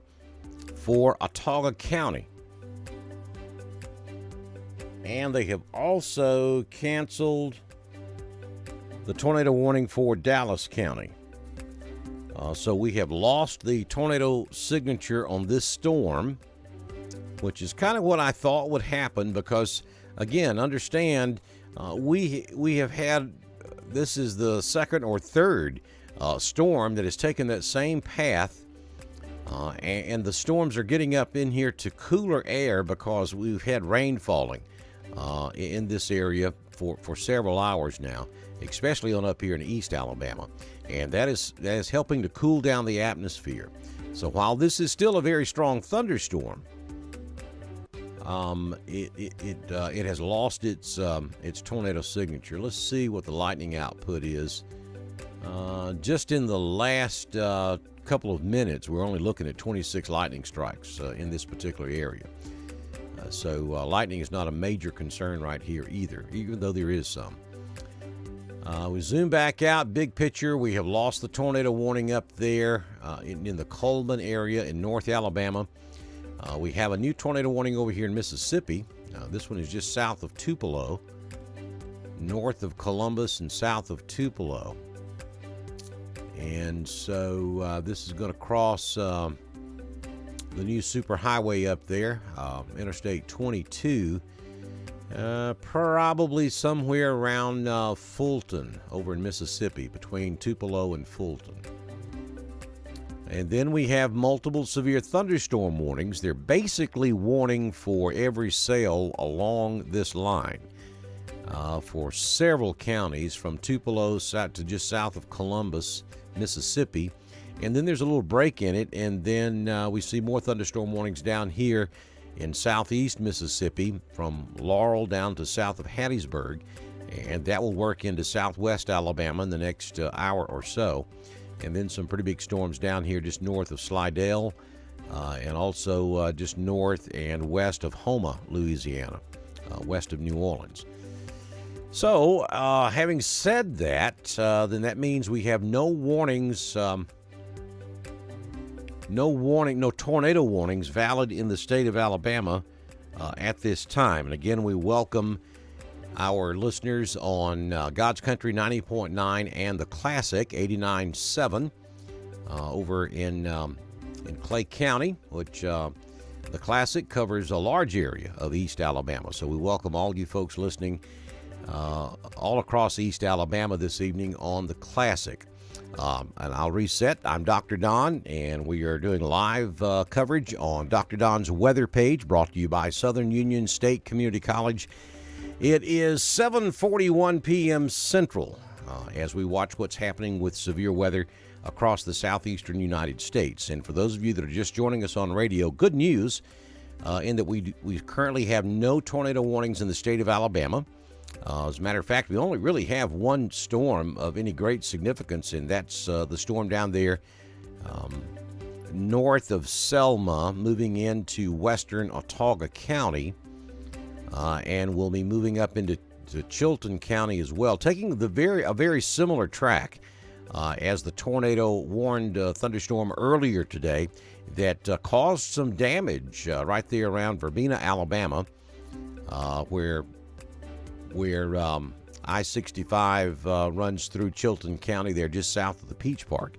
for Autauga County. And they have also canceled the tornado warning for Dallas County. So we have lost the tornado signature on this storm, which is kind of what I thought would happen because, again, understand we have had, this is the second or third storm that has taken that same path, and the storms are getting up in here to cooler air because we've had rain falling in this area for several hours now, especially on up here in East Alabama. And that is helping to cool down the atmosphere. So while this is still a very strong thunderstorm, it has lost its tornado signature. Let's see what the lightning output is. Just in the last couple of minutes, we're only looking at 26 lightning strikes in this particular area. So lightning is not a major concern right here either, even though there is some. We zoom back out, big picture. We have lost the tornado warning up there in the Coleman area in North Alabama. We have a new tornado warning over here in Mississippi. This one is just south of Tupelo, north of Columbus and south of Tupelo. And so this is going to cross the new superhighway up there, Interstate 22. Probably somewhere around Fulton over in Mississippi, between Tupelo and Fulton. And then we have multiple severe thunderstorm warnings. They're basically warning for every cell along this line for several counties from Tupelo south to just south of Columbus, Mississippi. And then there's a little break in it, and then we see more thunderstorm warnings down here in southeast Mississippi from Laurel down to south of Hattiesburg, and that will work into southwest Alabama in the next hour or so. And then some pretty big storms down here just north of Slidell and also just north and west of Houma, Louisiana, west of New Orleans. So having said that, then that means we have no warnings, no tornado warnings valid in the state of Alabama at this time. And again, we welcome our listeners on God's Country 90.9 and the Classic 89.7 over in Clay County, which the Classic covers a large area of East Alabama. So we welcome all you folks listening all across East Alabama this evening on the Classic. And I'll reset. I'm Dr. Don, and we are doing live coverage on Dr. Don's weather page, brought to you by Southern Union State Community College. It is 7:41 p.m. Central as we watch what's happening with severe weather across the southeastern United States. And for those of you that are just joining us on radio, good news in that we currently have no tornado warnings in the state of Alabama. As a matter of fact, we only really have one storm of any great significance, and that's the storm down there north of Selma, moving into western Autauga County, and will be moving up into Chilton County as well, taking a very similar track as the tornado warned thunderstorm earlier today that caused some damage right there around Verbena, Alabama, where I-65 runs through Chilton County there just south of the Peach Park.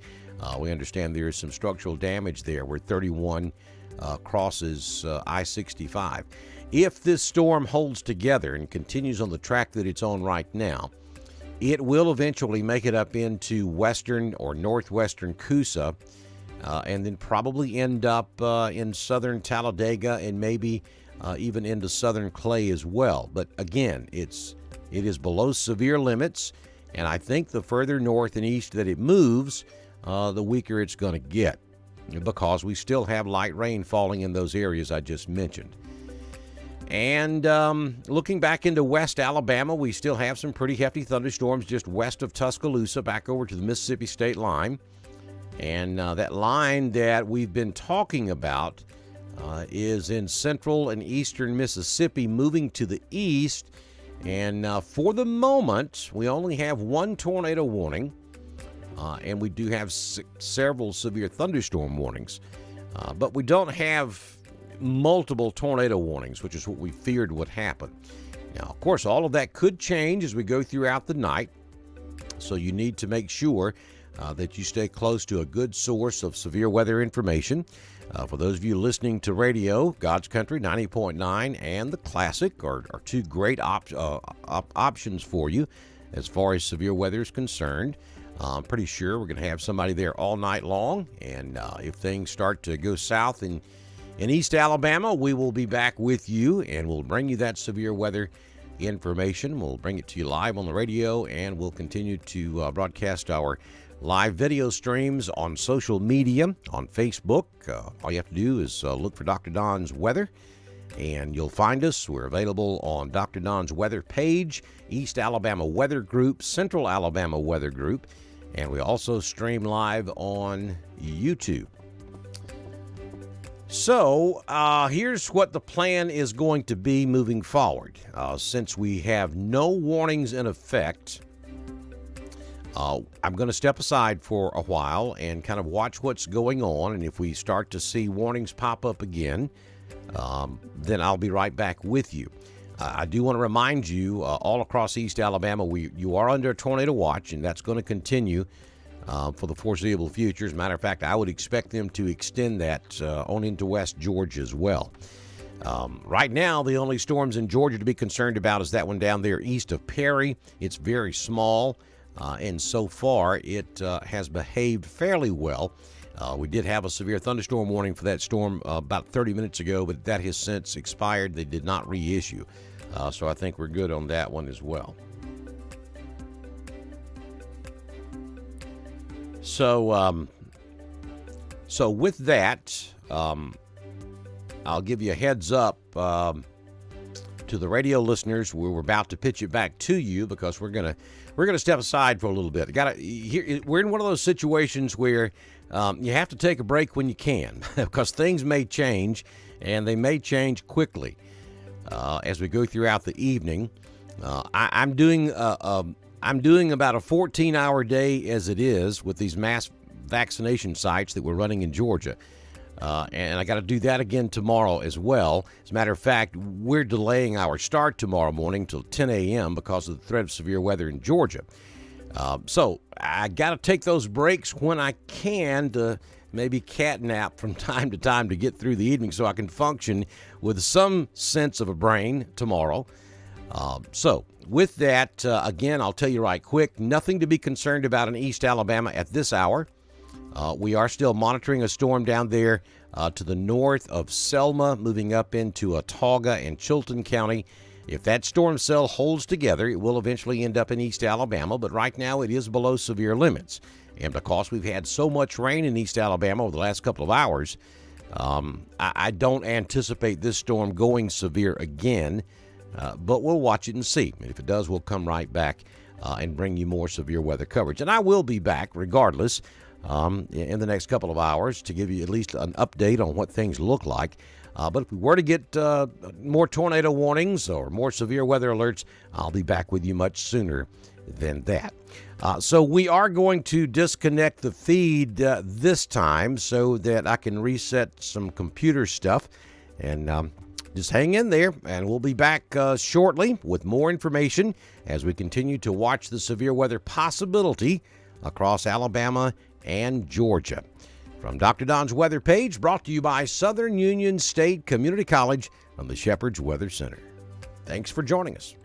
We understand there is some structural damage there where 31 crosses I-65. If this storm holds together and continues on the track that it's on right now, it will eventually make it up into western or northwestern Coosa, and then probably end up in southern Talladega and maybe even into southern Clay as well. But again, it is below severe limits, and I think the further north and east that it moves, the weaker it's going to get, because we still have light rain falling in those areas I just mentioned. And looking back into West Alabama, we still have some pretty hefty thunderstorms just west of Tuscaloosa, back over to the Mississippi state line. And that line that we've been talking about is in central and eastern Mississippi, moving to the east. And for the moment, we only have one tornado warning, and we do have several severe thunderstorm warnings. But we don't have multiple tornado warnings, which is what we feared would happen. Now, of course, all of that could change as we go throughout the night, so you need to make sure that you stay close to a good source of severe weather information. For those of you listening to radio, God's Country 90.9 and the Classic are two great options for you as far as severe weather is concerned. I'm pretty sure we're going to have somebody there all night long, and if things start to go south in East Alabama, we will be back with you, and we'll bring you that severe weather information. We'll bring it to you live on the radio, and we'll continue to broadcast our live video streams on social media, on Facebook. All you have to do is look for Dr. Don's Weather, and you'll find us. We're available on Dr. Don's Weather page, East Alabama Weather Group, Central Alabama Weather Group, and we also stream live on YouTube. So here's what the plan is going to be moving forward. Since we have no warnings in effect, I'm going to step aside for a while and kind of watch what's going on. And if we start to see warnings pop up again, then I'll be right back with you. I do want to remind you, all across East Alabama, you are under a tornado watch, and that's going to continue for the foreseeable future. As a matter of fact, I would expect them to extend that on into West Georgia as well. Right now, the only storms in Georgia to be concerned about is that one down there east of Perry. It's very small. And so far, it has behaved fairly well. We did have a severe thunderstorm warning for that storm about 30 minutes ago, but that has since expired. They did not reissue. So I think we're good on that one as well. So with that, I'll give you a heads up to the radio listeners. We're about to pitch it back to you because we're gonna step aside for a little bit. We're in one of those situations where you have to take a break when you can because things may change, and they may change quickly as we go throughout the evening. I'm doing about a 14-hour day as it is with these mass vaccination sites that we're running in Georgia. And I got to do that again tomorrow as well. As a matter of fact, we're delaying our start tomorrow morning till 10 a.m. because of the threat of severe weather in Georgia. So I got to take those breaks when I can to maybe catnap from time to time to get through the evening so I can function with some sense of a brain tomorrow. So with that, again, I'll tell you right quick, nothing to be concerned about in East Alabama at this hour. We are still monitoring a storm down there to the north of Selma, moving up into Autauga and Chilton County. If that storm cell holds together, it will eventually end up in East Alabama, but right now it is below severe limits. And because we've had so much rain in East Alabama over the last couple of hours, I don't anticipate this storm going severe again, but we'll watch it and see. And if it does, we'll come right back and bring you more severe weather coverage. And I will be back regardless in the next couple of hours to give you at least an update on what things look like. But if we were to get more tornado warnings or more severe weather alerts, I'll be back with you much sooner than that. So we are going to disconnect the feed this time so that I can reset some computer stuff. And just hang in there, and we'll be back shortly with more information as we continue to watch the severe weather possibility across Alabama and Georgia. From Dr. Don's Weather page, brought to you by Southern Union State Community College from the Shepherd's Weather Center. Thanks for joining us.